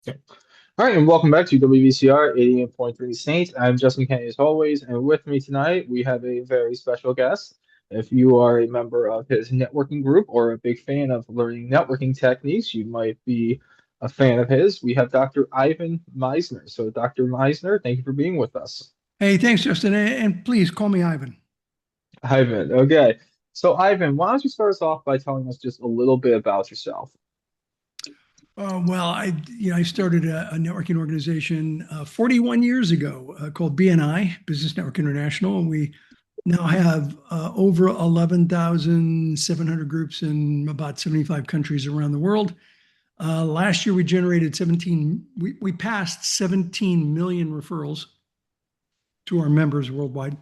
All right, and welcome back to WVCR 88.3 Saints. I'm Justin Kennedy as always, and with me tonight we have a very special guest. If you are a member of his networking group or a big fan of learning networking techniques, you might be a fan of his. We have Dr. Ivan Misner. So, Dr. Misner, thank you for being with us. Hey, thanks, Justin. And please call me Ivan. Ivan, okay. So, Ivan, why don't you start us off by telling us just a little bit about yourself? I started a networking organization 41 years ago called BNI, Business Network International. And we now have over 11,700 groups in about 75 countries around the world. Last year, we generated 17, we passed 17 million referrals to our members worldwide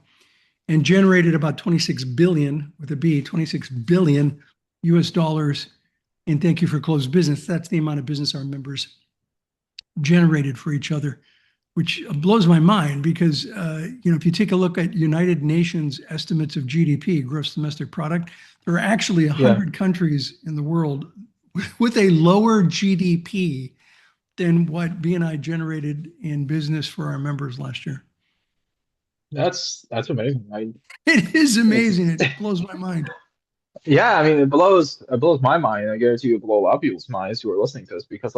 and generated about 26 billion with a B, 26 billion US dollars. And thank you for closed business. That's the amount of business our members generated for each other, which blows my mind because, if you take a look at United Nations estimates of GDP, gross domestic product, there are actually Yeah, 100 countries in the world with a lower GDP than what BNI generated in business for our members last year. that's amazing. It is It's amazing. It blows my mind. Yeah, I mean, it blows my mind. I guarantee you it blow a lot of people's minds who are listening to this because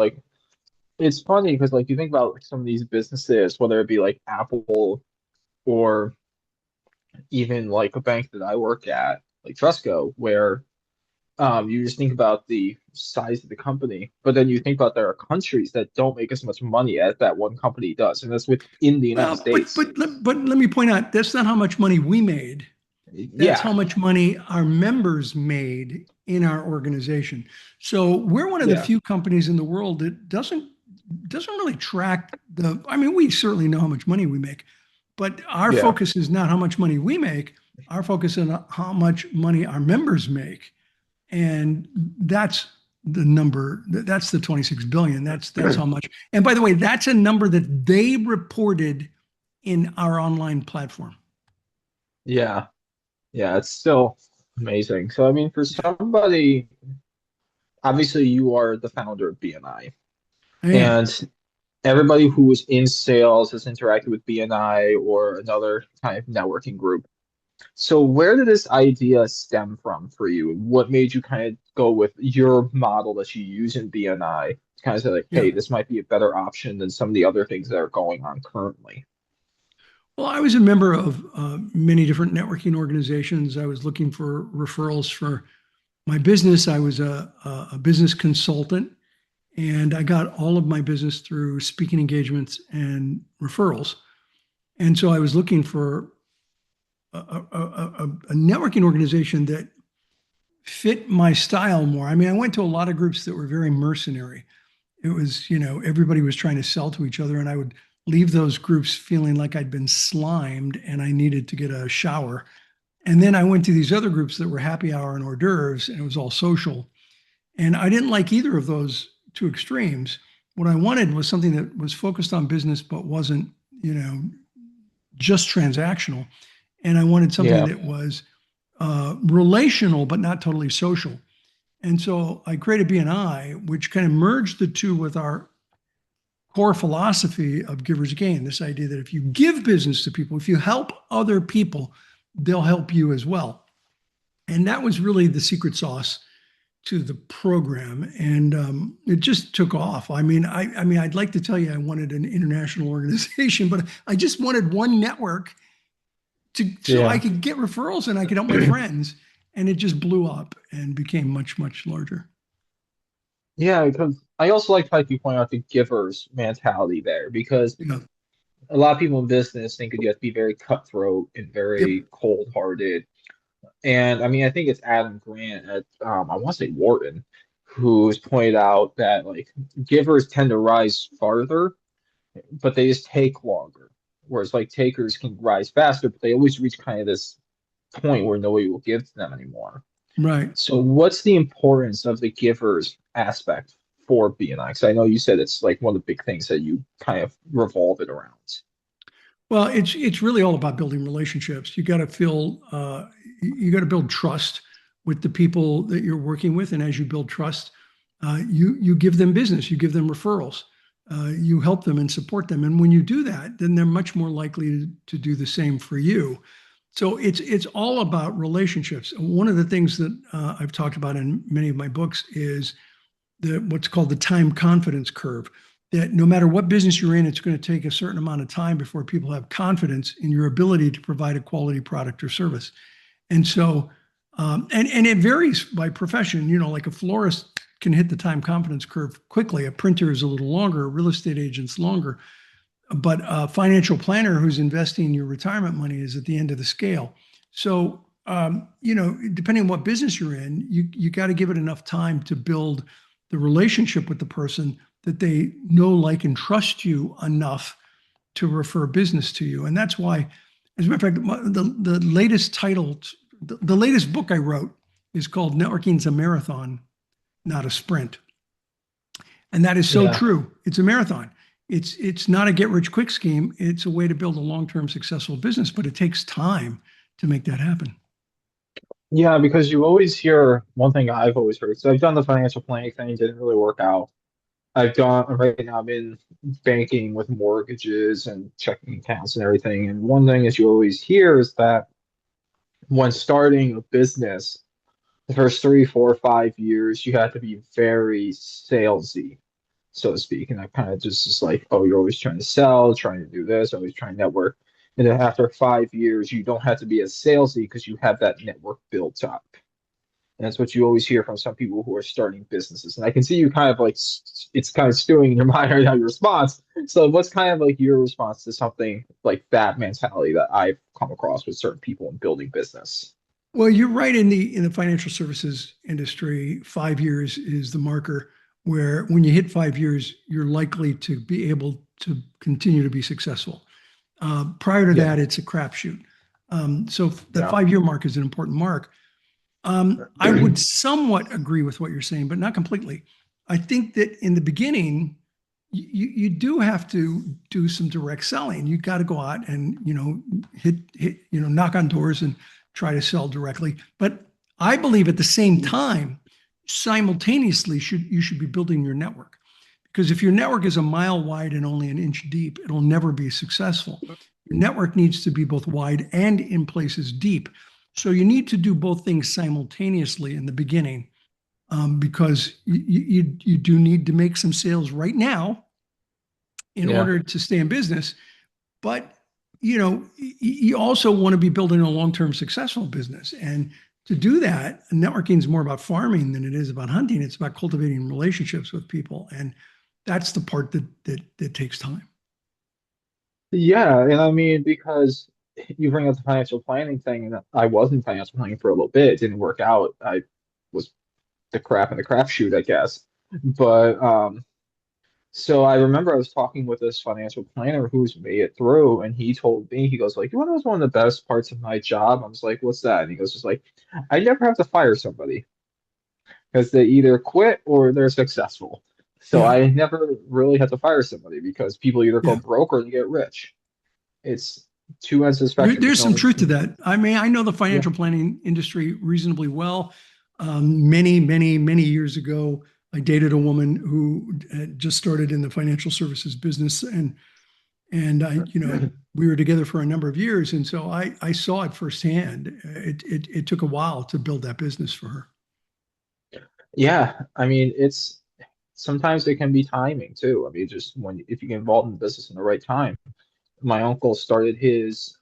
it's funny because you think about some of these businesses, whether it be like Apple or even like a bank that I work at, like Trustco, where you just think about the size of the company, but then you think about there are countries that don't make as much money as that one company does, and that's within the United Well, but States. but but let me point out that's not how much money we made. That's how Yeah, much money our members made in our organization. So we're one of the yeah, few companies in the world that doesn't really track the. I mean, we certainly know how much money we make, but our yeah, focus is not how much money we make. Our focus is on how much money our members make, and that's the number. That's the 26 billion. That's how much. And by the way, that's a number that they reported in our online platform. yeah, yeah. It's still amazing. So I mean, for somebody obviously you are the founder of BNI, I am. and everybody who is in sales has interacted with BNI or another kind of networking group. So where did this idea stem from for you? What made you kind of go with your model that you use in BNI to kind of say like, Yeah. hey, this might be a better option than some of the other things that are going on currently? Well, I was a member of many different networking organizations. I was looking for referrals for my business. I was a business consultant, and I got all of my business through speaking engagements and referrals. And so I was looking for a networking organization that fit my style more. I mean, I went to a lot of groups that were very mercenary. It was, everybody was trying to sell to each other, and I would leave those groups feeling like I'd been slimed and I needed to get a shower. And then I went to these other groups that were happy hour and hors d'oeuvres, and it was all social. And I didn't like either of those two extremes. What I wanted was something that was focused on business but wasn't, you know, just transactional. And I wanted something Yeah. that was relational but not totally social. And so I created BNI, which kind of merged the two with our core philosophy of givers gain, this idea that if you give business to people, if you help other people, they'll help you as well. And that was really the secret sauce to the program, and it just took off. I mean, I'd like to tell you I wanted an international organization, but I just wanted one network to so I Yeah. could get referrals and I could help my friends, and it just blew up and became much larger. Yeah, because I also like you point out the giver's mentality there because Yeah. a lot of people in business think that you have to be very cutthroat and Yep. very cold-hearted. And I mean, I think it's Adam Grant at I want to say Wharton who's pointed out that like givers tend to rise farther, but they just take longer. Whereas like takers can rise faster, but they always reach kind of this point where nobody will give to them anymore. Right. So what's the importance of the givers aspect for BNI? Because I know you said it's like one of the big things that you kind of revolve it around. Well, it's really all about building relationships. You got to build trust with the people that you're working with, and as you build trust, you give them business, you give them referrals. you help them and support them. And when you do that, then they're much more likely to do the same for you. So it's all about relationships. One of the things that I've talked about in many of my books is what's called the time confidence curve. That no matter what business you're in, it's going to take a certain amount of time before people have confidence in your ability to provide a quality product or service. And so, and it varies by profession. You know, like a florist can hit the time confidence curve quickly. A printer is a little longer. A real estate agent's longer. But a financial planner who's investing in your retirement money is at the end of the scale. So, you know, depending on what business you're in, you got to give it enough time to build the relationship with the person that they know, like, and trust you enough to refer business to you. And that's why, as a matter of fact, the latest title, the latest book I wrote is called Networking's a Marathon, Not a Sprint. And that is so Yeah. true. It's a marathon. It's not a get rich quick scheme. It's a way to build a long-term successful business, but it takes time to make that happen. Yeah, because you always hear one thing I've always heard. So I've done the financial planning thing, didn't really work out. I've done right now I'm in banking with mortgages and checking accounts and everything. And one thing that you always hear is that when starting a business, the first 3, 4, 5 years, you have to be very salesy, so to speak. And that kind of just is like, oh, you're always trying to sell, trying to do this, always trying to network. And then after 5 years, you don't have to be as salesy because you have that network built up. And that's what you always hear from some people who are starting businesses. And I can see you kind of like it's kind of stewing in your mind right now, your response. So what's kind of like your response to something like that mentality that I've come across with certain people in building business? Well, you're right. In the financial services industry, 5 years is the marker where when you hit 5 years, you're likely to be able to continue to be successful. Prior to Yeah, that, it's a crapshoot. So that yeah, 5 year mark is an important mark. I would somewhat agree with what you're saying, but not completely. I think that in the beginning, you do have to do some direct selling. You got to go out and hit knock on doors and try to sell directly. But I believe at the same time, simultaneously, you should be building your network, because if your network is a mile wide and only an inch deep, it'll never be successful. Your network needs to be both wide and in places deep. So you need to do both things simultaneously in the beginning, because you do need to make some sales right now in yeah. order to stay in business. But you also want to be building a long-term successful business. And to do that, networking is more about farming than it is about hunting. It's about cultivating relationships with people. And that's the part that takes time. Yeah, and I mean, because you bring up the financial planning thing, and I was in financial planning for a little bit. It didn't work out. I was the crap in the crapshoot, I guess. But so I remember I was talking with this financial planner who's made it through, and he told me, he goes like, "You want to know what's one of the best parts of my job?" I was like, "What's that?" And he goes, "Just like, I never have to fire somebody because they either quit or they're successful. So Yeah. I never really have to fire somebody because people either go Yeah. broke or they get rich. It's two ends of the spectrum. There's There's no some in truth to between." that. I mean, I know the Yeah. financial planning industry reasonably well. Many years ago, I dated a woman who had just started in the financial services business, and we were together for a number of years, and so I saw it firsthand. It took a while to build that business for her. Yeah. I mean, it's sometimes it can be timing too. I mean, just when if you get involved in the business in the right time. My uncle started his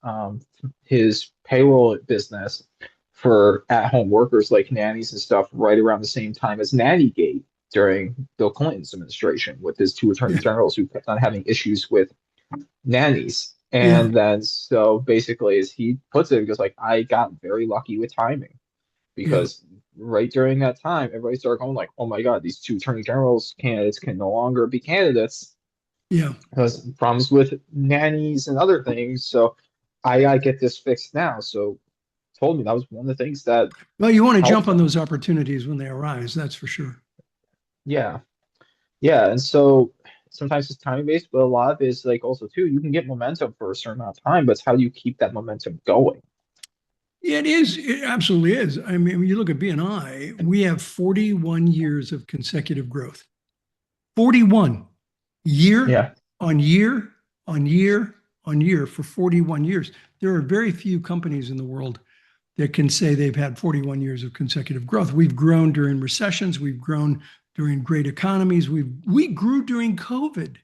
payroll business for at-home workers like nannies and stuff right around the same time as Nannygate during Bill Clinton's administration with his two attorney Yeah, generals who kept on having issues with nannies. yeah, And then so basically as he puts it, he goes like, I got very lucky with timing yeah, because right during that time, everybody started going like, oh my God, these two attorney generals candidates can no longer be candidates yeah. has problems with nannies and other things. So I gotta get this fixed now. So told me that was one of the things that Well, you want to helped jump on them. those opportunities when they arise. That's for sure. Yeah. Yeah. And so sometimes it's timing based, but a lot of it is like also too, you can get momentum for a certain amount of time, but it's how do you keep that momentum going? Yeah, it is. It absolutely is. I mean, when you look at BNI, we have 41 years of consecutive growth. 41. year Yeah. on year on year on year for 41 years. There are very few companies in the world that can say they've had 41 years of consecutive growth. We've grown during recessions, we've grown during great economies, we grew during COVID.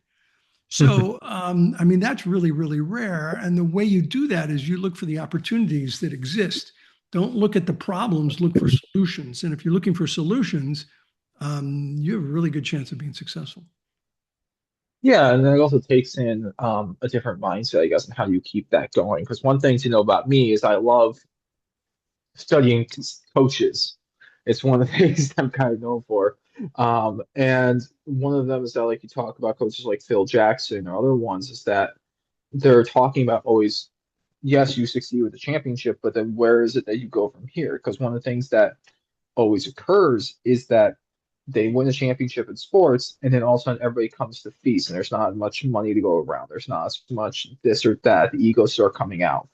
So, I mean, that's really, really rare. And the way you do that is you look for the opportunities that exist. Don't look at the problems, look for solutions. And if you're looking for solutions, you have a really good chance of being successful. Yeah, and then it also takes in a different mindset, I guess, and how do you keep that going? Because one thing to know about me is I love studying coaches. It's one of the things I'm kind of known for. And one of them is that like you talk about coaches like Phil Jackson or other ones is that they're talking about always, yes, you succeed with the championship, but then where is it that you go from here? Because one of the things that always occurs is that they win a championship in sports, and then all of a sudden everybody comes to feast, and there's not much money to go around. There's not as much this or that. The egos start coming out.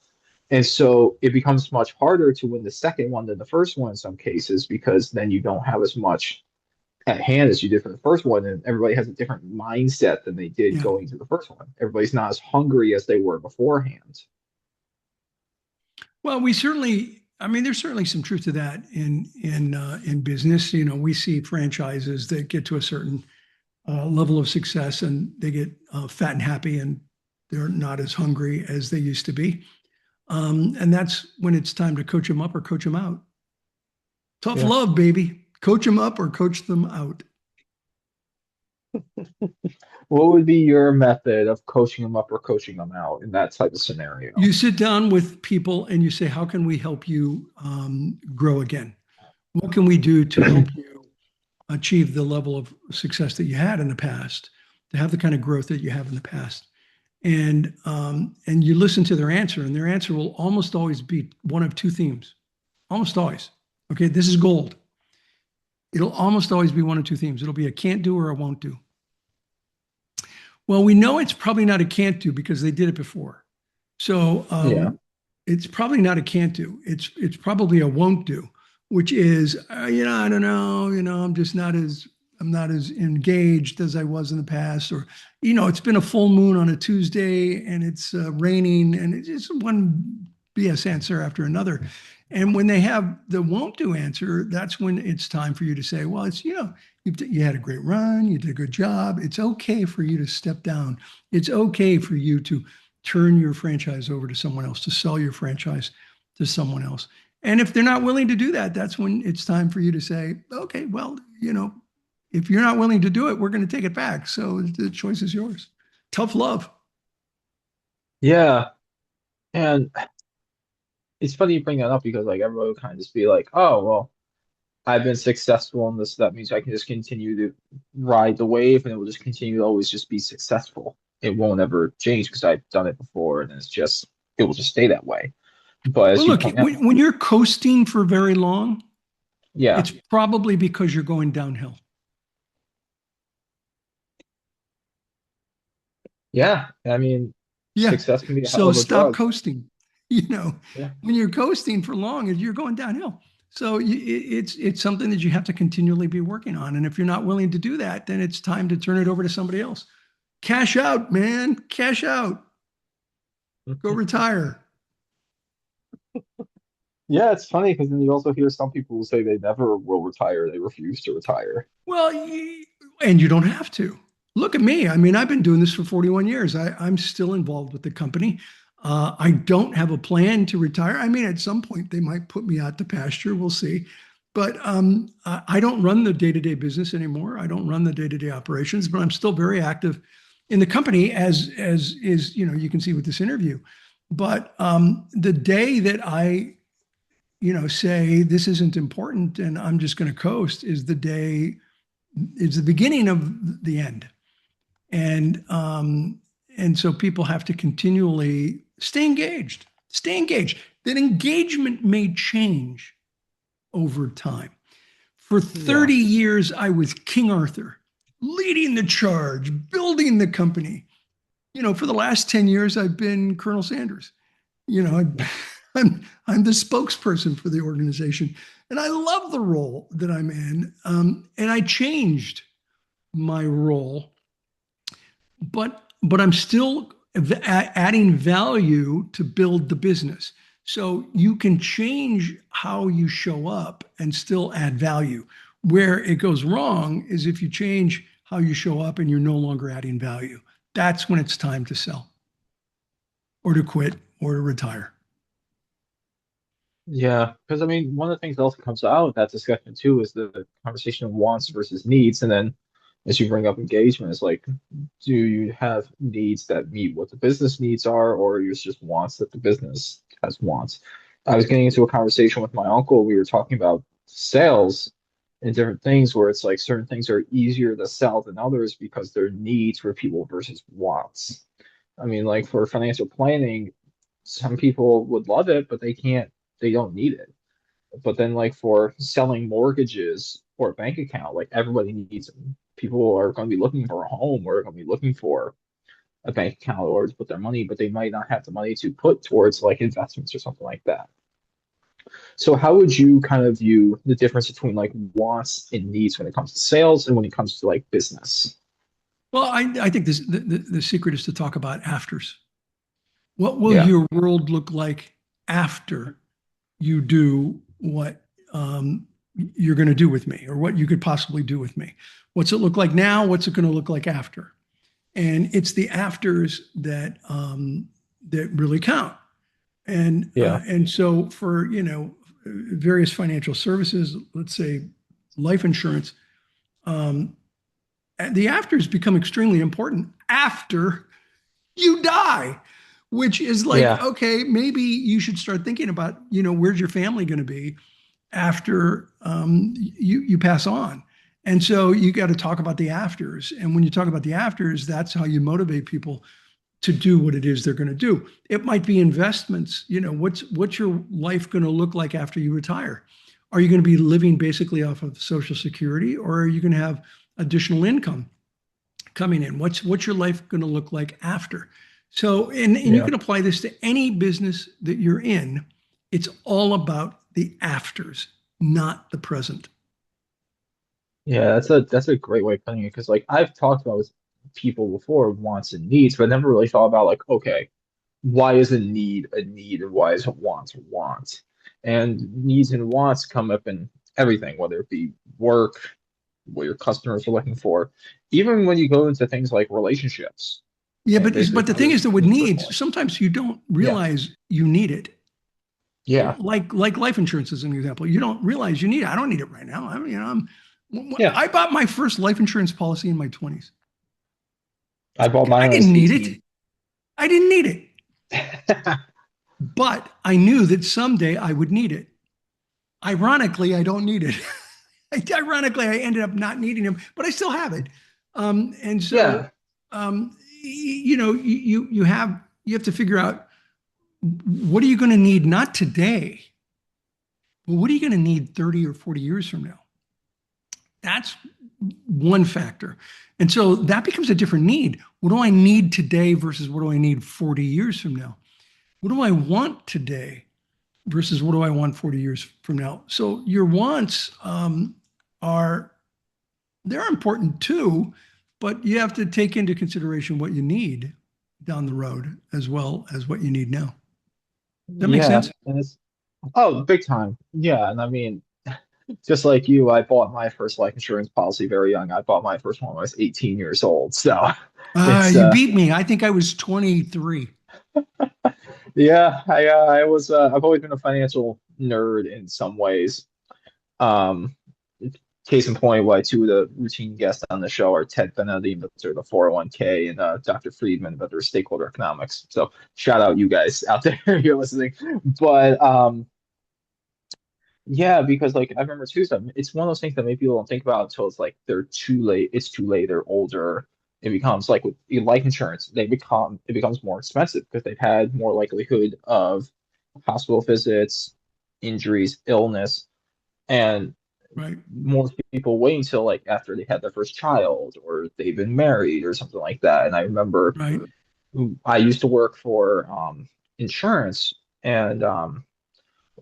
And so it becomes much harder to win the second one than the first one in some cases because then you don't have as much at hand as you did for the first one. And everybody has a different mindset than they did Yeah. going to the first one. Everybody's not as hungry as they were beforehand. Well, we certainly, I mean, there's certainly some truth to that in business. You know, we see franchises that get to a certain level of success and they get fat and happy and they're not as hungry as they used to be. And that's when it's time to coach them up or coach them out. Tough Yeah. love, baby. Coach them up or coach them out. What would be your method of coaching them up or coaching them out in that type of scenario? You sit down with people and you say, how can we help you grow again? What can we do to help you achieve the level of success that you had in the past, to have the kind of growth that you have in the past? And you listen to their answer, and their answer will almost always be one of two themes. Almost always. Okay, this is gold. It'll almost always be one of two themes. It'll be a can't do or a won't do. Well, we know it's probably not a can't do because they did it before. So Yeah. it's probably not a can't do. It's probably a won't do, which is I don't know. I'm not as engaged as I was in the past, or it's been a full moon on a Tuesday and it's raining, and it's just one BS answer after another. And when they have the won't do answer, that's when it's time for you to say, well, you had a great run, you did a good job. It's okay for you to step down. It's okay for you to turn your franchise over to someone else, to sell your franchise to someone else. And if they're not willing to do that, that's when it's time for you to say, okay, well, if you're not willing to do it, we're going to take it back. So the choice is yours. Tough love. Yeah. And it's funny you bring that up because like everyone would kind of just be like, oh, well, I've been successful in this. That means I can just continue to ride the wave and it will just continue to always just be successful. It won't ever change because I've done it before and it will just stay that way. But Well, as you look, point out, when you're coasting for very long, yeah, it's probably because you're going downhill. yeah. I mean, Yeah. success can be a hell So of a stop drug. coasting. You know, Yeah. when you're coasting for long, you're going downhill. So it's something that you have to continually be working on. And if you're not willing to do that, then it's time to turn it over to somebody else. Cash out, man. Cash out. Go retire. Yeah, it's funny because then you also hear some people who say they never will retire. They refuse to retire. Well, and you don't have to. Look at me. I mean, I've been doing this for 41 years. I'm still involved with the company. I don't have a plan to retire. I mean, at some point they might put me out to pasture. We'll see. But I don't run the day-to-day business anymore. I don't run the day-to-day operations, but I'm still very active in the company, as is you can see with this interview. But the day that I say this isn't important and I'm just going to coast is the beginning of the end. And so people have to continually stay engaged, stay engaged. That engagement may change over time. For Yeah. 30 years, I was King Arthur, leading the charge, building the company. For the last 10 years, I've been Colonel Sanders. I'm the spokesperson for the organization, and I love the role that I'm in. And I changed my role but I'm still adding value to build the business. So you can change how you show up and still add value. Where it goes wrong is if you change how you show up and you're no longer adding value. That's when it's time to sell or to quit or to retire. Yeah, because I mean, one of the things that also comes out of that discussion too is the conversation of wants versus needs, and then as you bring up engagement, it's like, do you have needs that meet what the business needs are, or it's just wants that the business has wants? I was getting into a conversation with my uncle. We were talking about sales and different things where it's like certain things are easier to sell than others because they're needs for people versus wants. I mean, like for financial planning, some people would love it, but they don't need it. But then like for selling mortgages or a bank account, like everybody needs them. People are going to be looking for a home or are going to be looking for a bank account or to put their money, but they might not have the money to put towards like investments or something like that. So how would you kind of view the difference between like wants and needs when it comes to sales and when it comes to like business? Well, I think the secret is to talk about afters. What will Yeah. your world look like after you do what you're going to do with me or what you could possibly do with me? What's it look like now? What's it going to look like after? And it's the afters that really count. Yeah. And so for various financial services, let's say life insurance, um, the afters become extremely important after you die, which is like, Yeah. okay, maybe you should start thinking about, where's your family going to be after you pass on. And so you got to talk about the afters. And when you talk about the afters, that's how you motivate people to do what it is they're going to do. It might be investments. What's your life going to look like after you retire? Are you going to be living basically off of Social Security, or are you going to have additional income coming in? What's your life going to look like after? So, and you Yeah. can apply this to any business that you're in. It's all about the afters, not the present. Yeah, that's a great way of putting it because like I've talked about with people before wants and needs, but never really thought about like, okay, why is a need and why is a want? And needs and wants come up in everything, whether it be work, what your customers are looking for, even when you go into things like relationships Yeah, and but basically but the how thing you're is that with interpersonally. needs, sometimes you don't Yeah, realize you need it. yeah, Like life insurance is an example. You don't realize you need it. I don't need it right now. yeah. I bought my first life insurance policy in my 20s. I bought mine I when I was didn't need it. 18. I didn't need it, but I knew that someday I would need it. Ironically, I don't need it. Ironically, I ended up not needing them, but I still have it. And so, Yeah, you have to figure out what are you going to need not today, but what are you going to need 30 or 40 years from now? That's one factor. And so that becomes a different need. What do I need today versus what do I need 40 years from now? What do I want today versus what do I want 40 years from now? So your wants are they're important too, but you have to take into consideration what you need down the road as well as what you need now. That makes yeah, sense? and it's oh, big time. Yeah, and I mean, just like you, I bought my first life insurance policy very young. I bought my first one when I was 18 years old. So it's You beat me. I think I was 23. yeah, I was I've always been a financial nerd in some ways. Um, case in point, why two of the routine guests on the show are Ted Benetti, inventor of the 401k, and Dr. Friedman, inventor of stakeholder economics. So shout out you guys out there if you're listening. But yeah, because like I remember too, so it's one of those things that maybe people don't think about until it's like they're too late. It's too late. They're older. It becomes like with life insurance, it becomes more expensive because they've had more likelihood of hospital visits, injuries, illness, and Right, most people wait until like after they had their first child or they've been married or something like that. And I remember right. I used to work for insurance, and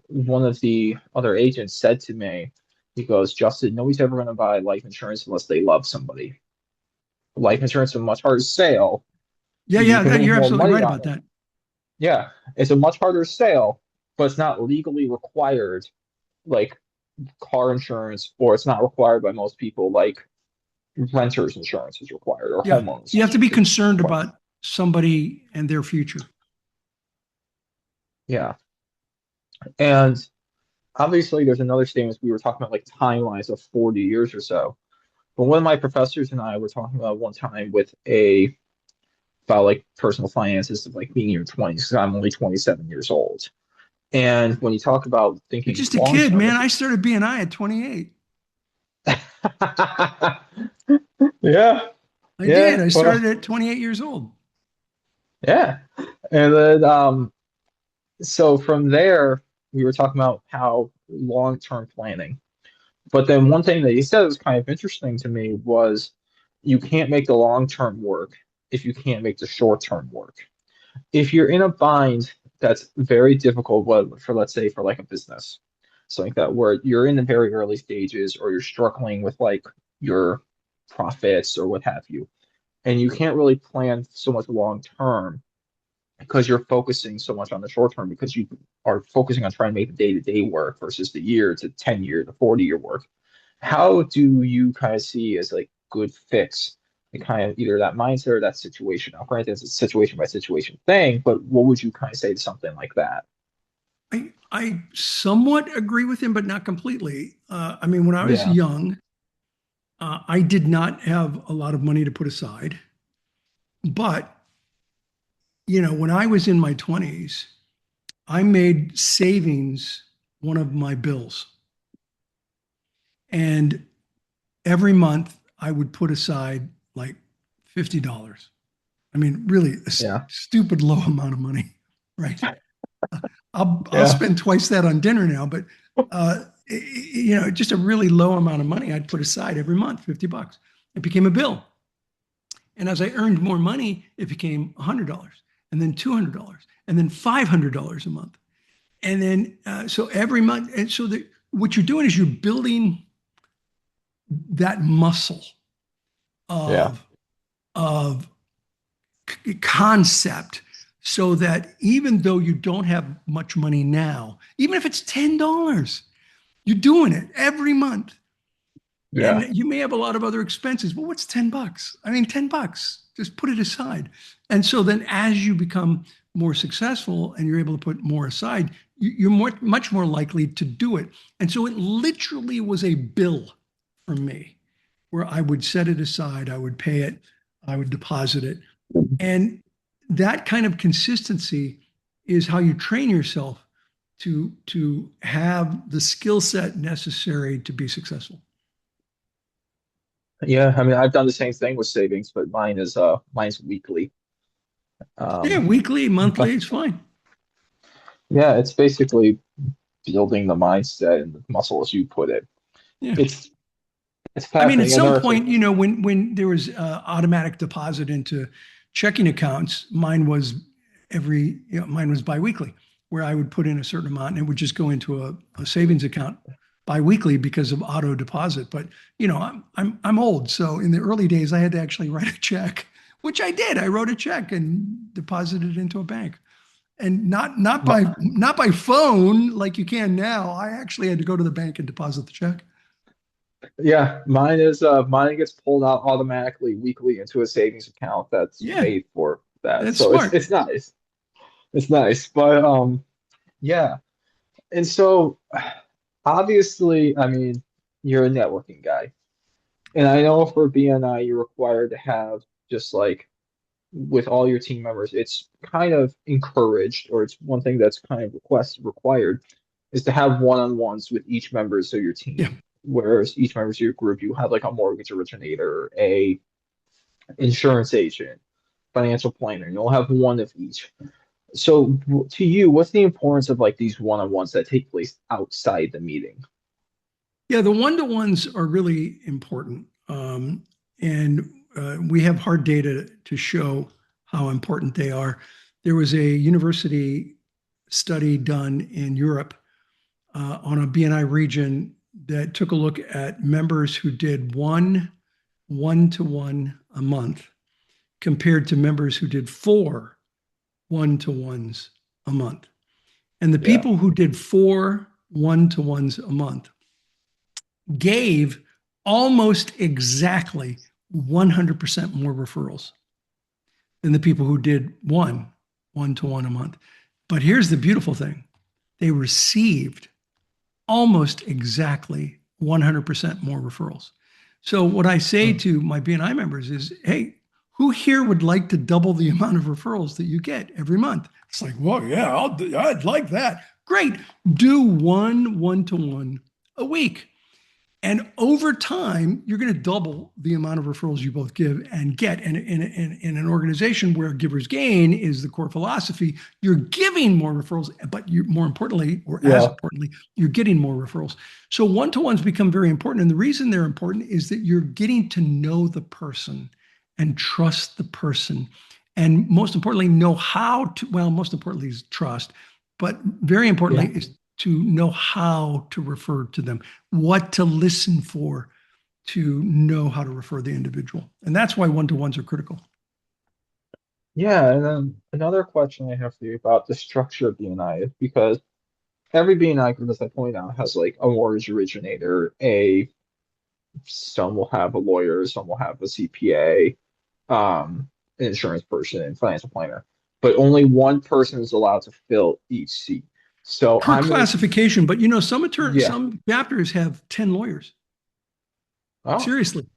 one of the other agents said to me, he goes, Justin, nobody's ever going to buy life insurance unless they love somebody. life insurance is a much harder sale. Yeah, You yeah, can make you're more absolutely money right on about it. that. Yeah, it's a much harder sale, but it's not legally required like car insurance, or it's not required by most people like renters insurance is required or Yeah, homeowners you have to be insurance is concerned required. about somebody and their future. Yeah. And obviously there's another statement we were talking about like timelines of 40 years or so. But one of my professors and I were talking about one time with a about like personal finances of like being in your 20s because I'm only 27 years old. And when you talk about You're thinking just a long kid, term, man. it's I started BNI at 28. yeah, I did. yeah, I well, started at 28 years old. yeah. And then so from there we were talking about how long-term planning. But then one thing that he said was kind of interesting to me was you can't make the long term work if you can't make the short term work. If you're in a bind that's very difficult, what for let's say for like a business, something like that, where you're in the very early stages or you're struggling with like your profits or what have you, and you can't really plan so much long term because you're focusing so much on the short term because you are focusing on trying to make the day-to-day work versus the year to 10 year to 40-year work. How do you kind of see as like good fix and kind of either that mindset or that situation? Now, granted, it's a situation by situation thing, but what would you kind of say to something like that? I somewhat agree with him, but not completely. I mean, when I was Yeah, young, I did not have a lot of money to put aside. But, when I was in my 20s, I made savings one of my bills. And every month I would put aside like $50. I mean, really a yeah, stupid low amount of money, right? I'll yeah, spend twice that on dinner now, but just a really low amount of money I'd put aside every month, $50. It became a bill. And as I earned more money, it became $100 and then $200 and then $500 a month. And then, so every month, and so what you're doing is you're building that muscle yeah, of, of concept so that even though you don't have much money now, even if it's $10, you're doing it every month. yeah, And you may have a lot of other expenses. Well, what's $10? I mean, $10, just put it aside. And so then as you become more successful and you're able to put more aside, you're much more likely to do it. And so it literally was a bill for me where I would set it aside, I would pay it, I would deposit it. And that kind of consistency is how you train yourself to have the skill set necessary to be successful. yeah. I mean, I've done the same thing with savings, but mine's weekly. Yeah, Um, weekly, monthly, but it's fine. yeah, it's basically building the mindset and the muscle, as you put it. Yeah. It's it's I mean, at fascinating. some Another thing. point, when there was automatic deposit into checking accounts, mine was biweekly, where I would put in a certain amount and it would just go into a savings account biweekly because of auto deposit. But I'm old, so in the early days, I had to actually write a check, which I did. I wrote a check and deposited it into a bank, and not by phone like you can now. I actually had to go to the bank and deposit the check. Yeah, mine gets pulled out automatically weekly into a savings account that's Yeah, made for that. that's So it's smart. it's nice. It's nice. But yeah. And so obviously, I mean, you're a networking guy. And I know for BNI you're required to have just like with all your team members, it's kind of encouraged, or it's one thing that's kind of required, is to have one-on-ones with each members of your Yeah. team. Whereas each members of your group, you have like a mortgage originator, a insurance agent, financial planner. You'll have one of each. So to you, what's the importance of like these one-on-ones that take place outside the meeting? Yeah, the one-to-ones are really important. And we have hard data to show how important they are. There was a university study done in Europe on a BNI region that took a look at members who did one 1-to-1 a month compared to members who did 4 1-to-ones a month. And the Yeah. people who did 4 1-to-ones a month gave almost exactly 100% more referrals than the people who did 1-to-one a month. But here's the beautiful thing: they received almost exactly 100% more referrals. So what I say Hmm. to my BNI members is, hey, who here would like to double the amount of referrals that you get every month? It's like, well, yeah, I'd like that. Great. Do 1-to-one a week. And over time, you're going to double the amount of referrals you both give and get. And in an organization where givers gain is the core philosophy, you're giving more referrals, but you more importantly, or as Yeah. importantly, you're getting more referrals. So one-to-ones become very important. And the reason they're important is that you're getting to know the person and trust the person. And most importantly, know how to, well, most importantly is trust, but very Yeah. importantly is to know how to refer to them, what to listen for to know how to refer the individual. And that's why one-to-ones are critical. Yeah. And then another question I have for you about the structure of BNI is because every BNI group, as I point out, has like a mortgage originator, a some will have a lawyer, some will have a CPA, an insurance person, and financial planner. But only one person is allowed to fill each seat. So Per I'm gonna, classification, but you know, yeah. some chapters have 10 lawyers. Oh, Seriously.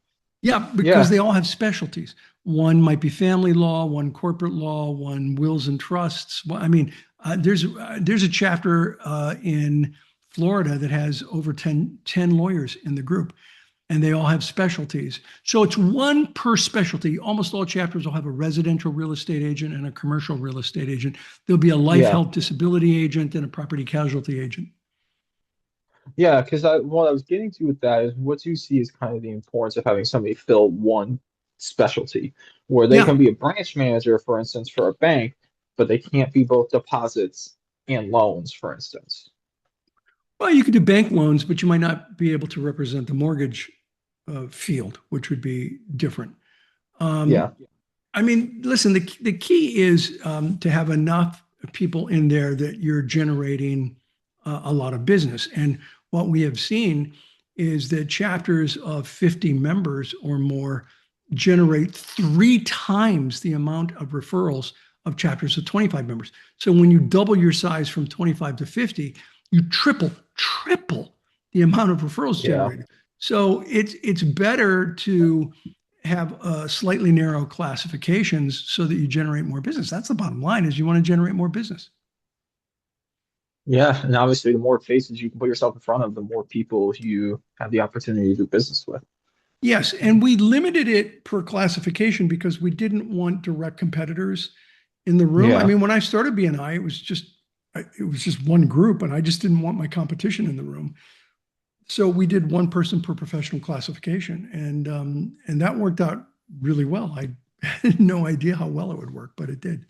Yeah, because yeah, they all have specialties. One might be family law, one corporate law, one wills and trusts. Well, I mean, there's a chapter in Florida that has over ten lawyers in the group, and they all have specialties. So it's one per specialty. Almost all chapters will have a residential real estate agent and a commercial real estate agent. There'll be a life, yeah, health, disability agent and a property casualty agent. yeah. Because what I was getting to with that is what you see is kind of the importance of having somebody fill one specialty, where they Yeah. can be a branch manager, for instance, for a bank, but they can't be both deposits and loans, for instance. Well, you could do bank loans, but you might not be able to represent the mortgage field, which would be different. Yeah, Um, I mean, listen, the key is to have enough people in there that you're generating a lot of business. And what we have seen is that chapters of 50 members or more generate 3 times the amount of referrals of chapters of 25 members. So when you double your size from 25 to 50, you triple the amount of referrals yeah. generated. So it's better to have slightly narrow classifications so that you generate more business. That's the bottom line is you want to generate more business. Yeah, and obviously, the more faces you can put yourself in front of, the more people you have the opportunity to do business with. Yes, and we limited it per classification because we didn't want direct competitors in the room. I Yeah, mean, when I started BNI, it was just one group, and I just didn't want my competition in the room. So we did one person per professional classification, and that worked out really well. I had no idea how well it would work, but it did.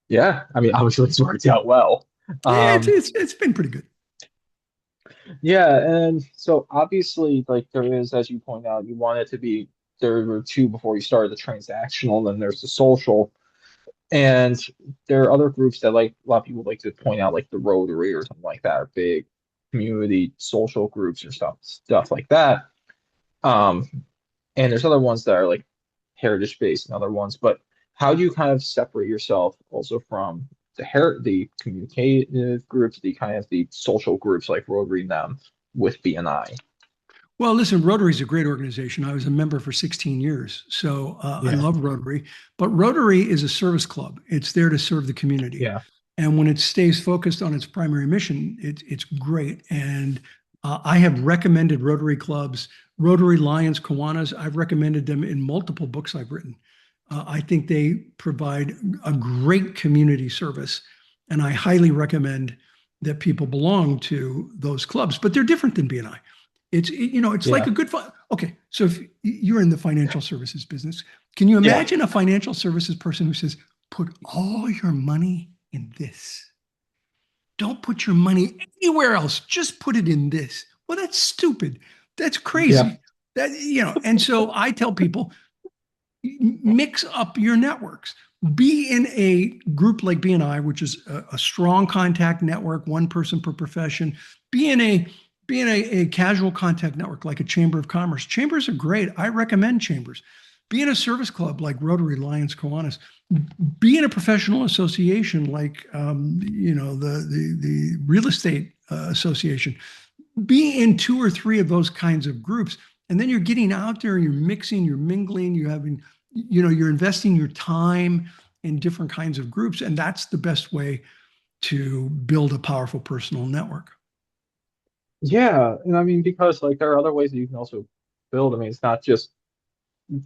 yeah. I mean, obviously, it's worked out well. Yeah, Um, it's been pretty good. yeah, and so obviously, like there is, as you point out, you want it to be there were two before you started the transactional, then there's the social, and there are other groups that like a lot of people like to point out, like the Rotary or something like that, are big community social groups or stuff like that. Um, and there's other ones that are like heritage based and other ones, but how do you kind of separate yourself also from the communicative groups, the kind of the social groups like Rotary and them with BNI? Well, listen, Rotary is a great organization. I was a member for 16 years, so I Yeah, love Rotary. But Rotary is a service club. It's there to serve the community, yeah, and when it stays focused on its primary mission, it's great. And I have recommended Rotary clubs, Rotary Lions, Kiwanis. I've recommended them in multiple books I've written. I think they provide a great community service, and I highly recommend that people belong to those clubs. But they're different than BNI. It's like yeah, a good fun. Okay, so if you're in the financial services business, can you yeah, imagine a financial services person who says, "Put all your money in this. Don't put your money anywhere else. Just put it in this." Well, that's stupid. That's yeah, crazy. And so I tell people, mix up your networks. Be in a group like BNI, which is a strong contact network, one person per profession. Be in a a casual contact network like a chamber of commerce. Chambers are great. I recommend chambers. Be in a service club like Rotary, Lions, Kiwanis. Be in a professional association like the real estate association. Be in two or three of those kinds of groups, and then you're getting out there, you're mixing, you're mingling, you're having, you're investing your time in different kinds of groups, and that's the best way to build a powerful personal network. Yeah, and I mean because like there are other ways that you can also build. I mean, it's not just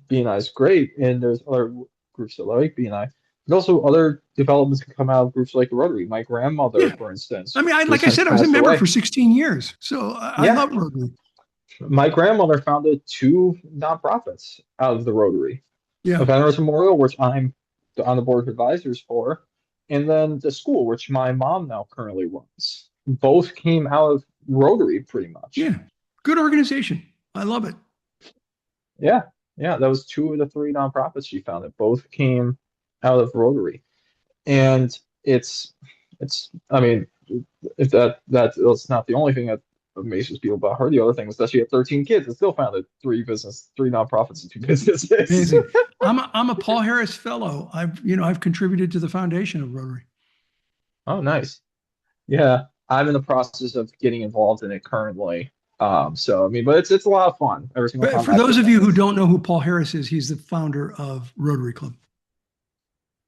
BNI is great, and there's other groups that like BNI. But also other developments can come out of groups like Rotary. My grandmother, Yeah. for I instance, mean, who has like I since said, I was a passed member away. for 16 years, so I Yeah, love Rotary. my grandmother founded two nonprofits out of the Rotary. A Yeah. Veterans Memorial, which I'm on the board of advisors for, and then the school, which my mom now currently runs. Both came out of Rotary pretty much. Yeah. Good organization. I love it. Yeah, yeah, that was two of the three nonprofits she founded. Both came out of Rotary. And I mean, if that's not the only thing that amazes people about her. The other thing was that she had 13 kids and still founded three nonprofits and two businesses. Amazing. I'm a Paul Harris fellow. I've contributed to the foundation of Rotary. Oh, nice. Yeah, I'm in the process of getting involved in it currently. So I mean, but it's a lot of fun every single But time for I those of present. you who don't know who Paul Harris is, he's the founder of Rotary Club.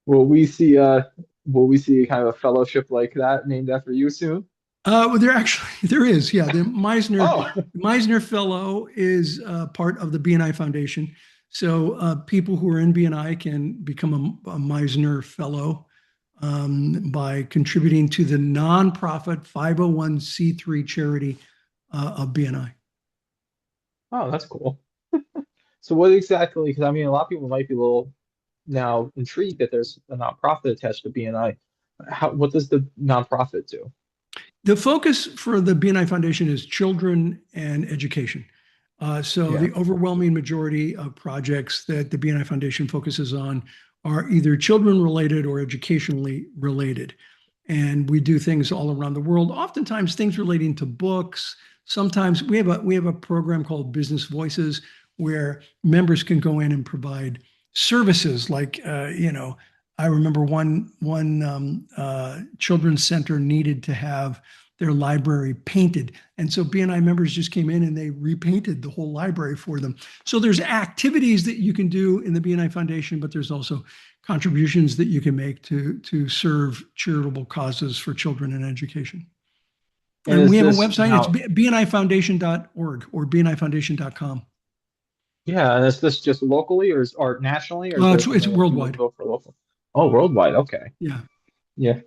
Will we see will we see kind of a fellowship like that named after you soon? Well, there actually there is, yeah. The Oh, Misner Fellow is part of the BNI Foundation. So people who are in BNI can become a Misner Fellow by contributing to the nonprofit 501c3 charity of BNI. oh, that's cool. So what exactly? Because I mean, a lot of people might be a little now intrigued that there's a nonprofit attached to BNI. What does the nonprofit do? The focus for the BNI Foundation is children and education. So Yeah. the overwhelming majority of projects that the BNI Foundation focuses on are either children related or educationally related. And we do things all around the world, oftentimes things relating to books. Sometimes we have a program called Business Voices where members can go in and provide services like I remember one children's center needed to have their library painted, and so BNI members just came in and they repainted the whole library for them. So there's activities that you can do in the BNI Foundation, but there's also contributions that you can make to serve charitable causes for children and education. And And we is have a this website. It's now? bnifoundation.org or bnifoundation.com. Yeah, and is this just locally or nationally, or is there It's something that people can worldwide. go for local? Oh, worldwide. Okay. Yeah. Yeah.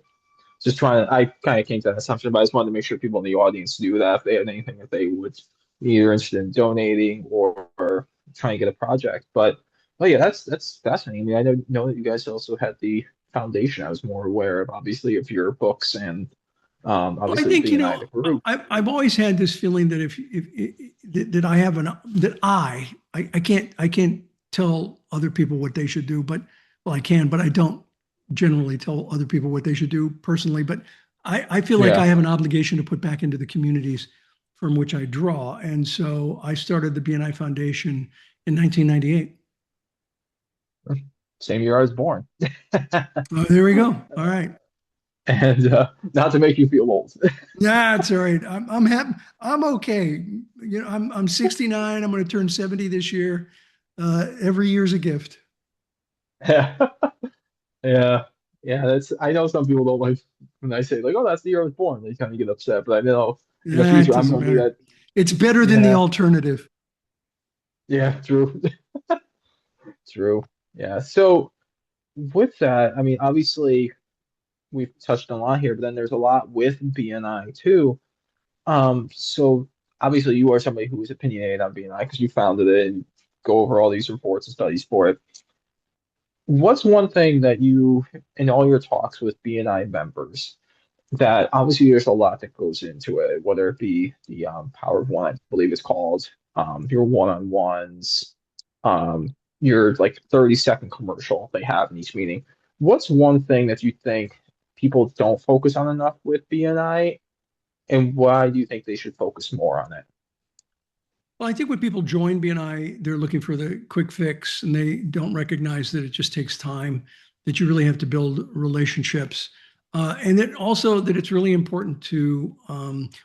Just trying to. I kind of came to that assumption, but I just wanted to make sure people in the audience knew that if they had anything that they would be either interested in donating or trying to get a project. But oh yeah, that's fascinating. I mean, know that you guys also had the foundation. I was more aware of obviously of your books and Well, I obviously the think, BNI the group. I've always had this feeling that that I have that I can't tell other people what they should do, but well, I can, but I don't generally tell other people what they should do personally. But I feel like I Yeah. have an obligation to put back into the communities from which I draw. And so I started the BNI Foundation in 1998. Same year I was born. Oh, there we go. All right. And not to make you feel old. Yeah, it's all right. I'm happy. I'm okay. I'm 69. I'm going to turn 70 this year. Every year's a gift. Yeah. Yeah. Yeah. That's I know some people don't like when I say like, oh, that's the year I was born. They kind of get upset. But I know in the Yeah, it future I'm doesn't gonna be matter. that. It's better than the Yeah. alternative. Yeah, true. True. Yeah. So with that, I mean, obviously we've touched on a lot here, but then there's a lot with BNI too. So obviously you are somebody who is opinionated on BNI because you founded it and go over all these reports and studies for it. What's one thing that you, in all your talks with BNI members, that obviously there's a lot that goes into it, whether it be the Power of One, I believe it's called. your one-on-ones, your like 30-second commercial they have in each meeting. What's one thing that you think people don't focus on enough with BNI, and why do you think they should focus more on it? Well, I think when people join BNI, they're looking for the quick fix and they don't recognize that it just takes time, that you really have to build relationships. And that also that it's really important to,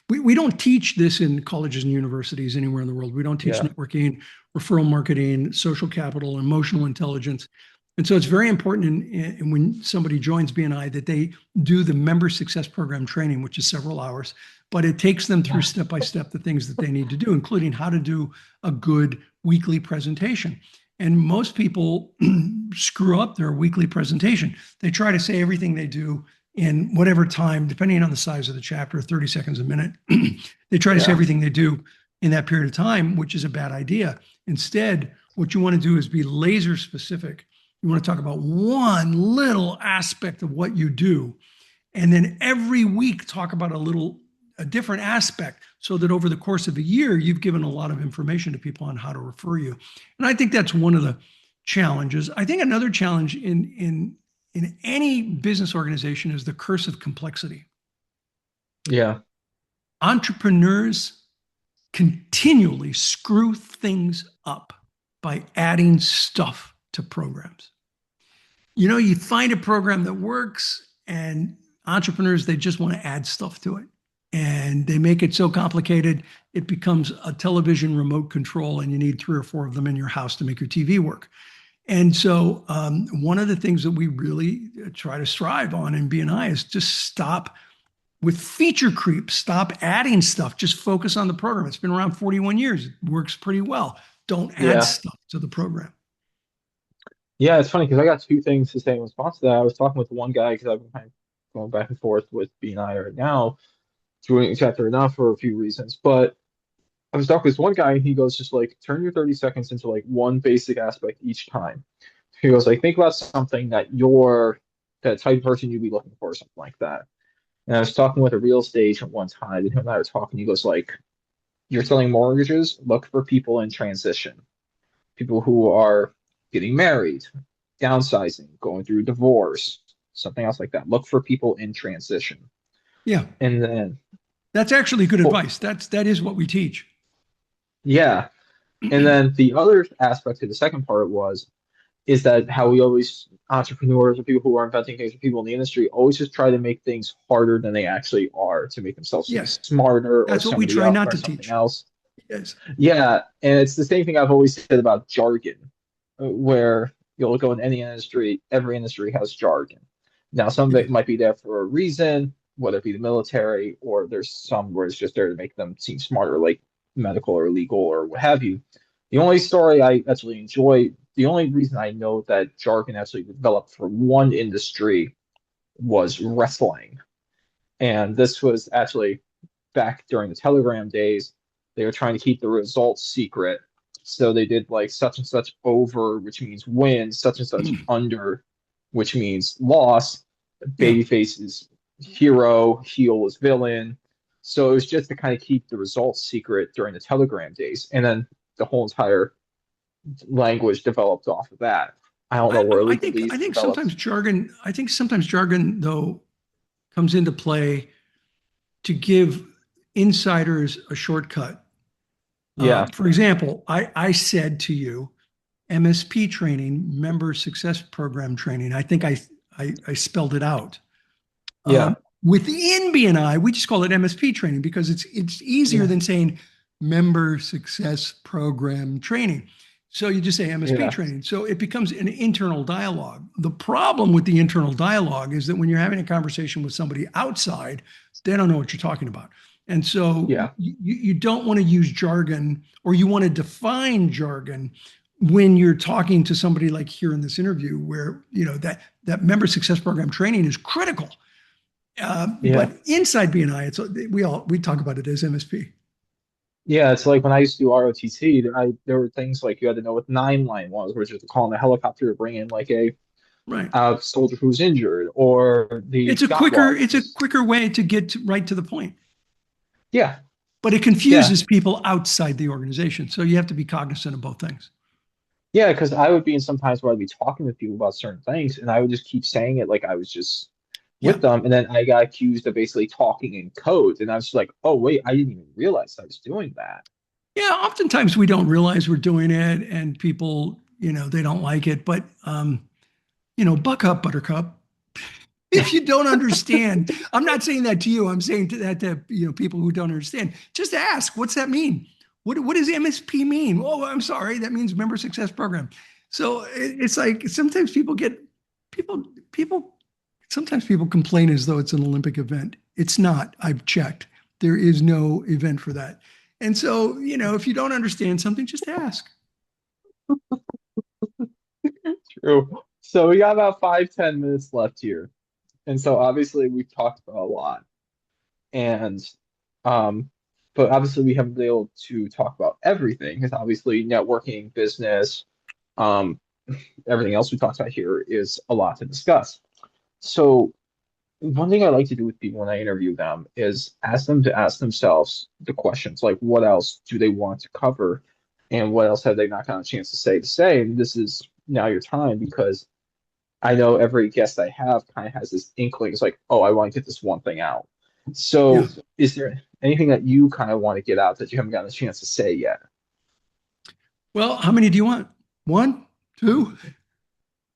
we don't teach this in colleges and universities anywhere in the world. We don't teach Yeah, networking, referral marketing, social capital, emotional intelligence. And so it's very important when somebody joins BNI that they do the member success program training, which is several hours, but it takes them through yeah, step by step the things that they need to do, including how to do a good weekly presentation. And most people screw up their weekly presentation. They try to say everything they do in whatever time, depending on the size of the chapter, 30 seconds a minute. They try to say yeah, everything they do in that period of time, which is a bad idea. Instead, what you want to do is be laser specific. You want to talk about one little aspect of what you do, and then every week talk about a different aspect so that over the course of a year you've given a lot of information to people on how to refer you. And I think that's one of the challenges. I think another challenge in any business organization is the curse of complexity. yeah, Entrepreneurs continually screw things up by adding stuff to programs. You find a program that works, and entrepreneurs, they just want to add stuff to it. And they make it so complicated, it becomes a television remote control, and you need three or four of them in your house to make your TV work. And so, one of the things that we really try to strive on in BNI is just stop with feature creep, stop adding stuff, just focus on the program. It's been around 41 years, it works pretty well. Don't add yeah. stuff to the program. Yeah, it's funny because I got two things to say in response to that. I was talking with one guy because I've been kind of going back and forth with BNI right now, doing chapter enough for a few reasons. But I was talking with one guy and he goes, just like turn your 30 seconds into like one basic aspect each time. He goes, like, think about something that you're that type of person you'd be looking for, or something like that. And I was talking with a real estate agent one time, and him and I were talking. He goes, like, you're selling mortgages, look for people in transition, people who are getting married, downsizing, going through divorce, something else like that. Look for people in transition. Yeah, And then, that's actually good for, advice. That is what we teach. yeah. And then the other aspect to the second part is that how we always, entrepreneurs or people who are inventing things or people in the industry, always just try to make things harder than they actually are to make themselves seem Yes, smarter or that's what we somebody try else not or to something teach. else. Yes. Yeah, and it's the same thing I've always said about jargon, where you'll go in any industry, every industry has jargon. Now, some of it Yes. might be there for a reason, whether it be the military, or there's some where it's just there to make them seem smarter, like medical or legal or what have you. The only story I actually enjoy, the only reason I know that jargon actually developed for one industry was wrestling. And this was actually back during the Telegram days. They were trying to keep the results secret. So they did like such and such over, which means win, such and such under, which means loss. Yeah. Babyface is hero, heel is villain. So it was just to kind of keep the results secret during the Telegram days. And then the whole entire language developed off of that. I don't know I, where I think I legalese think developed. sometimes jargon. I think sometimes jargon though comes into play to give insiders a shortcut. Yeah, For example, I said to you, MSP training, member success program training. I think I spelled it out. yeah, Within BNI, we just call it MSP training because it's easier yeah, than saying member success program training. So you just say MSP yeah, training. So it becomes an internal dialogue. The problem with the internal dialogue is that when you're having a conversation with somebody outside, they don't know what you're talking about. And so yeah, you don't want to use jargon or you want to define jargon when you're talking to somebody like here in this interview where that member success program training is critical, yeah. but inside BNI, we talk about it as MSP. Yeah, it's like when I used to do ROTC, there were things like you had to know what 9 line was, which is calling a helicopter to bring in like Right. a soldier who's injured, or the It's a stopwatch. quicker way to get right to the point. Yeah. but it Yeah. confuses people outside the organization. So you have to be cognizant of both things. Yeah, because I would be in some times where I'd be talking with people about certain things, and I would just keep saying it like I was just Yeah. with them, and then I got accused of basically talking in code, and I was just like, "Oh wait, I didn't even realize I was doing that." Yeah. Oftentimes we don't realize we're doing it and people, they don't like it. But, buck up, buttercup. If you don't understand, I'm not saying that to you. I'm saying to people who don't understand. Just ask, what's that mean? What does MSP mean? Oh, I'm sorry, that means Member Success Program. So it's like sometimes people sometimes people complain as though it's an Olympic event. It's not. I've checked. There is no event for that. And so, if you don't understand something, just ask. True. So we got about 5, 10 minutes left here, and so obviously we've talked about a lot, and um, but obviously we haven't been able to talk about everything because obviously networking, business, um, everything else we talked about here is a lot to discuss. So one thing I like to do with people when I interview them is ask them to ask themselves the questions like, what else do they want to cover? And what else have they not gotten a chance to say? And this is now your time because I know every guest I have kind of has this inkling. It's like, oh, I want to get this one thing out. Yeah. So is there anything that you kind of want to get out that you haven't gotten a chance to say yet? Well, how many do you want? One, two?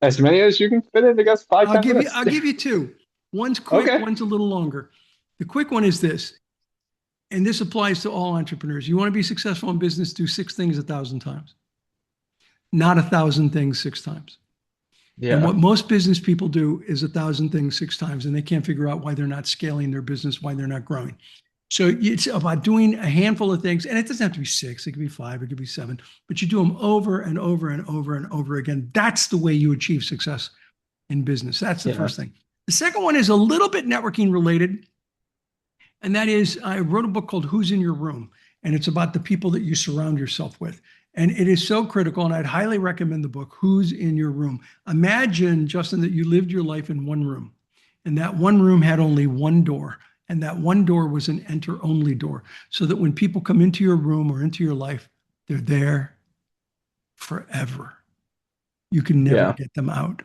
As many as you can fit in, I guess, five, I'll ten give you minutes. I'll give you two. One's quick, Okay. one's a little longer. The quick one is this, and this applies to all entrepreneurs. You want to be successful in business, do six things 1,000 times, not 1,000 things 6 times. And Yeah. what most business people do is 1,000 things 6 times, and they can't figure out why they're not scaling their business, why they're not growing. So it's about doing a handful of things, and it doesn't have to be six, it could be five, it could be seven, but you do them over and over and over and over again. That's the way you achieve success in business. That's the Yeah. first thing. The second one is a little bit networking related, and that is I wrote a book called Who's in Your Room, and it's about the people that you surround yourself with. And it is so critical, and I'd highly recommend the book, Who's in Your Room. Imagine, Justin, that you lived your life in one room, and that one room had only one door, and that one door was an enter only door, so that when people come into your room or into your life, they're there forever. You can never Yeah. get them out.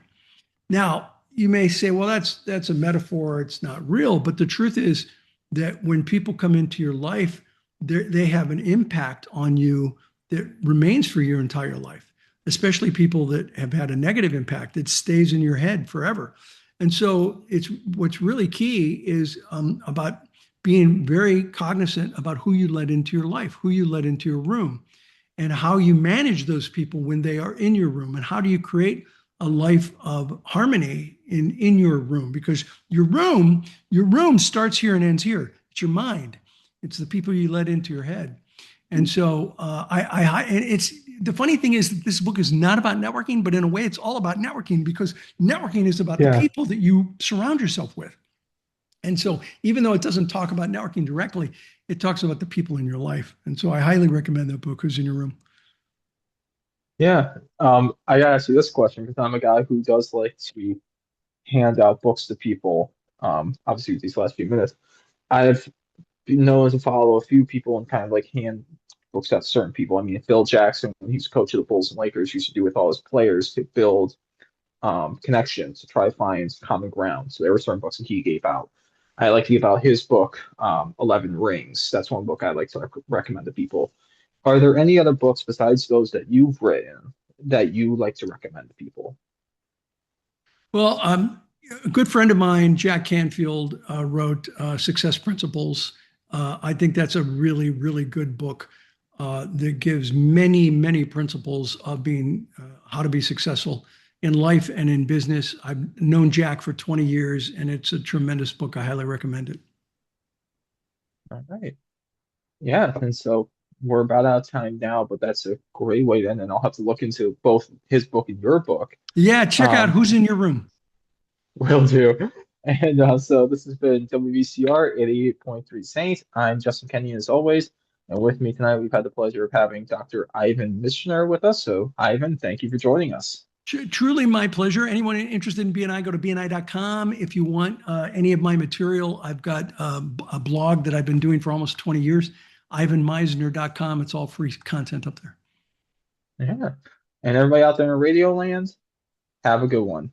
Now, you may say, well, that's a metaphor, it's not real, but the truth is that when people come into your life, they have an impact on you that remains for your entire life, especially people that have had a negative impact that stays in your head forever. And so it's what's really key is about being very cognizant about who you let into your life, who you let into your room, and how you manage those people when they are in your room, and how do you create a life of harmony in your room, because your room starts here and ends here. It's your mind. It's the people you let into your head. And so and it's the funny thing is that this book is not about networking, but in a way it's all about networking, because networking is about the Yeah. people that you surround yourself with. And so even though it doesn't talk about networking directly, it talks about the people in your life. And so I highly recommend that book, Who's in Your Room. Yeah. I gotta ask you this question because I'm a guy who does like to hand out books to people. Obviously with these last few minutes, I've been known to follow a few people and kind of like hand books out to certain people. I mean, Phil Jackson, when he's coach of the Bulls and Lakers, used to do with all his players to build connections to try to find common ground. So there were certain books that he gave out. I like to give out his book, 11 Rings. That's one book I like to recommend to people. Are there any other books besides those that you've written that you like to recommend to people? Well, a good friend of mine, Jack Canfield, wrote Success Principles. I think that's a really, really good book that gives many, many principles of being how to be successful in life and in business. I've known Jack for 20 years, and it's a tremendous book. I highly recommend it. All right. Yeah, and so we're about out of time now, but that's a great way to end, and I'll have to look into both his book and your book. Yeah, check out Um, Who's in Your Room. will do. And so this has been WVCR 88.3 Saint. I'm Justin Kenny as always. And with me tonight, we've had the pleasure of having Dr. Ivan Misner with us. So, Ivan, thank you for joining us. Truly my pleasure. Anyone interested in BNI, go to bni.com. If you want any of my material, I've got a blog that I've been doing for almost 20 years. ivanmisner.com. It's all free content up there. Yeah. And everybody out there in radio land, have a good one.